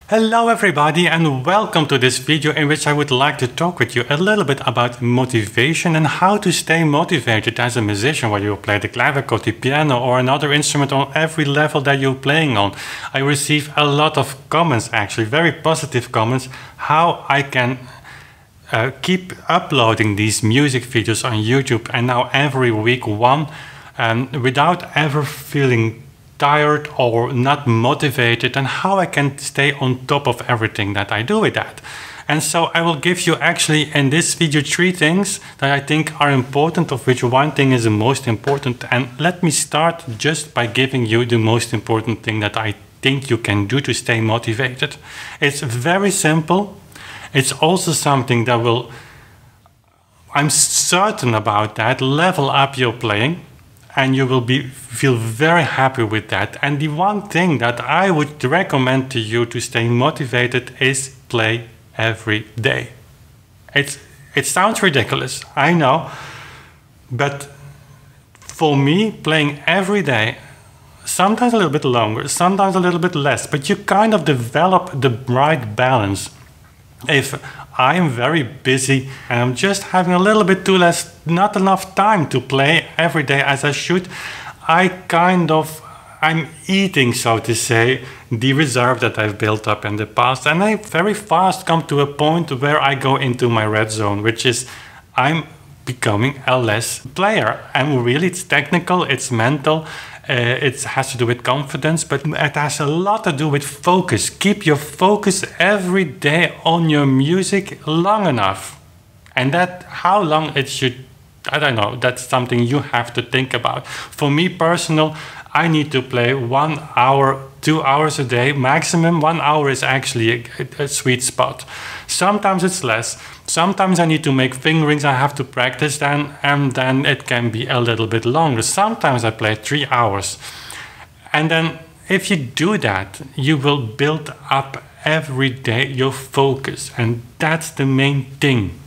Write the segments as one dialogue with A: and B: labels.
A: Hello everybody and welcome to this video in which I would like to talk with you a little bit about motivation and how to stay motivated as a musician, whether you play the clavichord, the piano or another instrument on every level that you're playing on. I receive a lot of comments, actually very positive comments, how I can keep uploading these music videos on YouTube and now every week one without ever feeling tired or not motivated, and how I can stay on top of everything that I do with that. And so I will give you actually in this video 3 things that I think are important, of which one thing is the most important. And let me start just by giving you the most important thing that I think you can do to stay motivated. It's very simple. It's also something that will, I'm certain about that, level up your playing. And you will feel very happy with that. And the one thing that I would recommend to you to stay motivated is play every day. It sounds ridiculous, I know, but for me, playing every day, sometimes a little bit longer, sometimes a little bit less, but you kind of develop the right balance. If I'm very busy and I'm just having a little bit not enough time to play every day as I should, I'm eating, so to say, the reserve that I've built up in the past, and I very fast come to a point where I go into my red zone, which is I'm becoming a less player. And really it's technical, it's mental, it has to do with confidence, but it has a lot to do with focus. Keep your focus every day on your music long enough. And that, how long it should, I don't know, that's something you have to think about. For me personal, I need to play 1 hour, 2 hours a day. Maximum 1 hour is actually a sweet spot. Sometimes it's less. Sometimes I need to make fingerings, I have to practice then, and then it can be a little bit longer. Sometimes I play 3 hours. And then if you do that, you will build up every day your focus. And that's the main thing.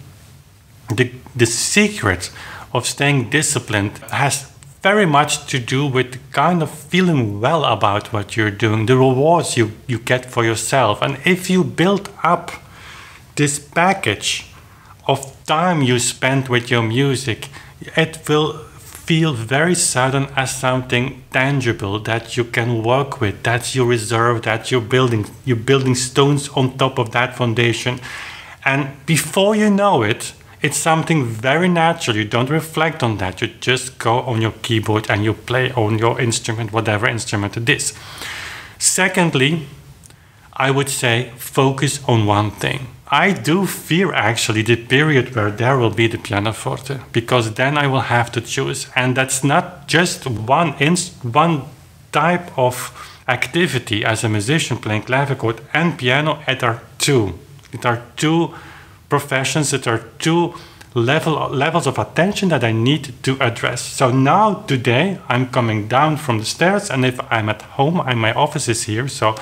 A: The secret of staying disciplined has very much to do with kind of feeling well about what you're doing, the rewards you get for yourself. And if you build up this package of time you spend with your music, it will feel very sudden as something tangible that you can work with, that you reserve, that you're building stones on top of that foundation. And before you know it, it's something very natural. You don't reflect on that. You just go on your keyboard and you play on your instrument, whatever instrument it is. Secondly, I would say focus on one thing. I do fear actually the period where there will be the pianoforte, because then I will have to choose. And that's not just one type of activity as a musician playing clavichord and piano. It are two. It are two professions, that are 2 levels of attention that I need to address. So now today I'm coming down from the stairs, and if I'm at home, my office is here, so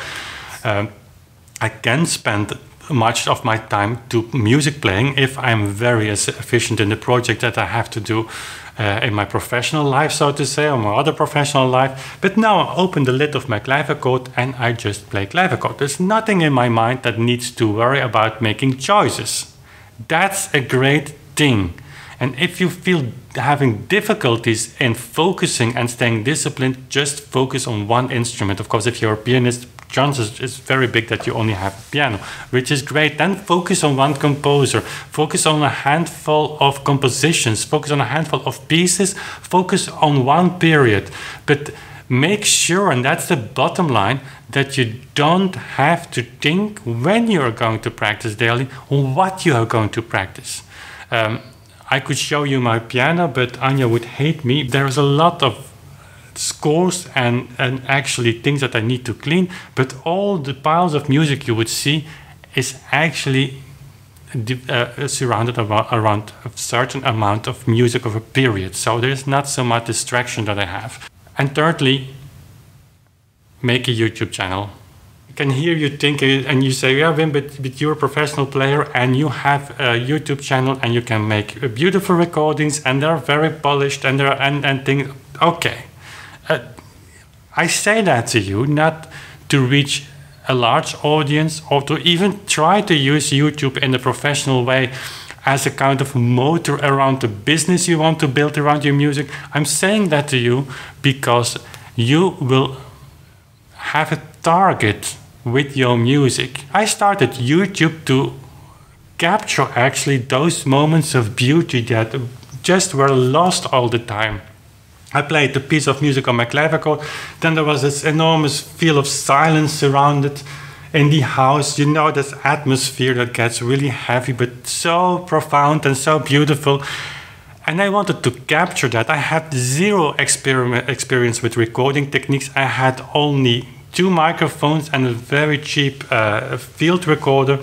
A: I can spend much of my time to music playing if I'm very efficient in the project that I have to do in my professional life, so to say, or my other professional life. But now I open the lid of my clavichord and I just play clavichord. There's nothing in my mind that needs to worry about making choices. That's a great thing. And if you feel having difficulties in focusing and staying disciplined, just focus on one instrument. Of course, if you're a pianist, chances is very big that you only have a piano, which is great. Then focus on one composer, focus on a handful of compositions, focus on a handful of pieces, focus on one period. But make sure, and that's the bottom line, that you don't have to think when you're going to practice daily on what you are going to practice. I could show you my piano, but Anya would hate me. There's a lot of scores and actually things that I need to clean, but all the piles of music you would see is actually surrounded around a certain amount of music of a period. So there's not so much distraction that I have. And thirdly, make a YouTube channel. I can hear you thinking, and you say, yeah, Wim, but you're a professional player and you have a YouTube channel and you can make beautiful recordings and they're very polished and things. Okay. I say that to you not to reach a large audience, or to even try to use YouTube in a professional way as a kind of motor around the business you want to build around your music, I'm saying that to you because you will have a target with your music. I started YouTube to capture actually those moments of beauty that just were lost all the time. I played a piece of music on my clavichord, then there was this enormous feel of silence surrounded in the house. You know, this atmosphere that gets really heavy but so profound and so beautiful. And I wanted to capture that. I had zero experience with recording techniques. I had only 2 microphones and a very cheap field recorder.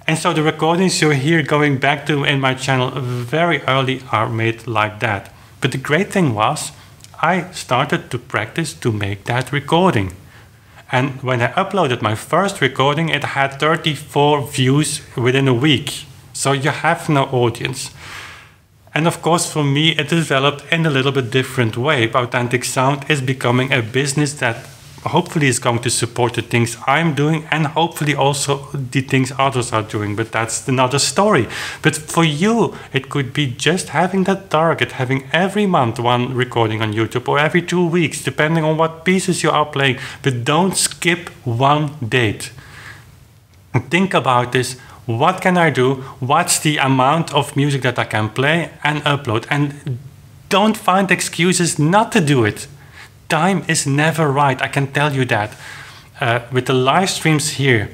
A: And so the recordings you hear going back to in my channel very early are made like that. But the great thing was, I started to practice to make that recording. And when I uploaded my first recording, it had 34 views within a week. So you have no audience. And of course, for me, it developed in a little bit different way. Authentic Sound is becoming a business that hopefully is going to support the things I'm doing and hopefully also the things others are doing, but that's another story. But for you, it could be just having that target, having every month 1 recording on YouTube or every 2 weeks, depending on what pieces you are playing, but don't skip 1 date. Think about this. What can I do? What's the amount of music that I can play and upload? And don't find excuses not to do it. Time is never right, I can tell you that. With the live streams here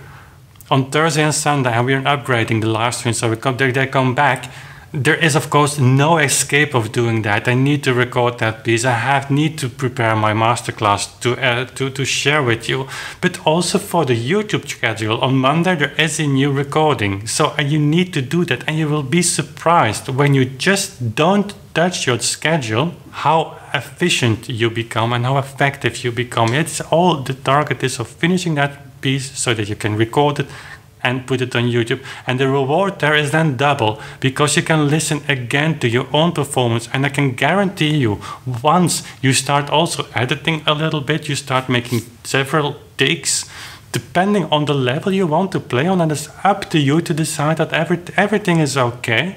A: on Thursday and Sunday, and we're upgrading the live streams, so they come back. There is, of course, no escape of doing that. I need to record that piece. I need to prepare my masterclass to share with you. But also for the YouTube schedule, on Monday there is a new recording. So you need to do that, and you will be surprised when you just don't touch your schedule, how efficient you become and how effective you become. It's all the target is of finishing that piece so that you can record it and put it on YouTube. And the reward there is then double, because you can listen again to your own performance. And I can guarantee you, once you start also editing a little bit, you start making several takes, depending on the level you want to play on, and it's up to you to decide that everything is okay.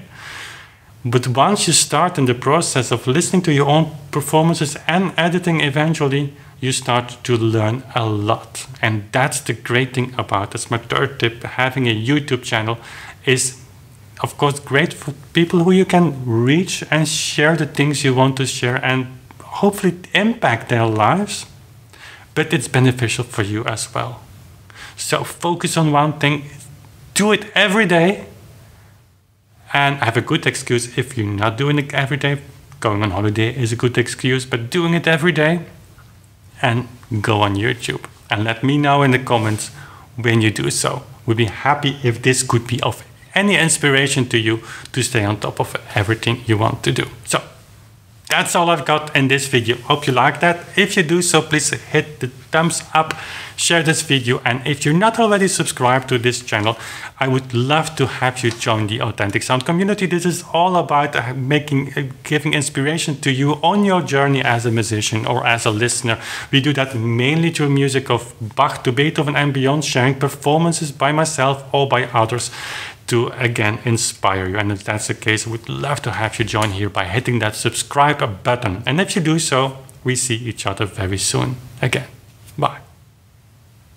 A: But once you start in the process of listening to your own performances and editing eventually, you start to learn a lot. And that's the great thing about this. My third tip, having a YouTube channel is, of course, great for people who you can reach and share the things you want to share and hopefully impact their lives. But it's beneficial for you as well. So focus on one thing, do it every day. And have a good excuse if you're not doing it every day. Going on holiday is a good excuse, but doing it every day. And go on YouTube. And let me know in the comments when you do so. We'd be happy if this could be of any inspiration to you to stay on top of everything you want to do. So that's all I've got in this video. Hope you like that. If you do so, please hit the thumbs up, share this video, and if you're not already subscribed to this channel, I would love to have you join the Authentic Sound community. This is all about giving inspiration to you on your journey as a musician or as a listener. We do that mainly through music of Bach to Beethoven and beyond, sharing performances by myself or by others to again inspire you. And if that's the case, I would love to have you join here by hitting that subscribe button. And if you do so, we see each other very soon again. Bye.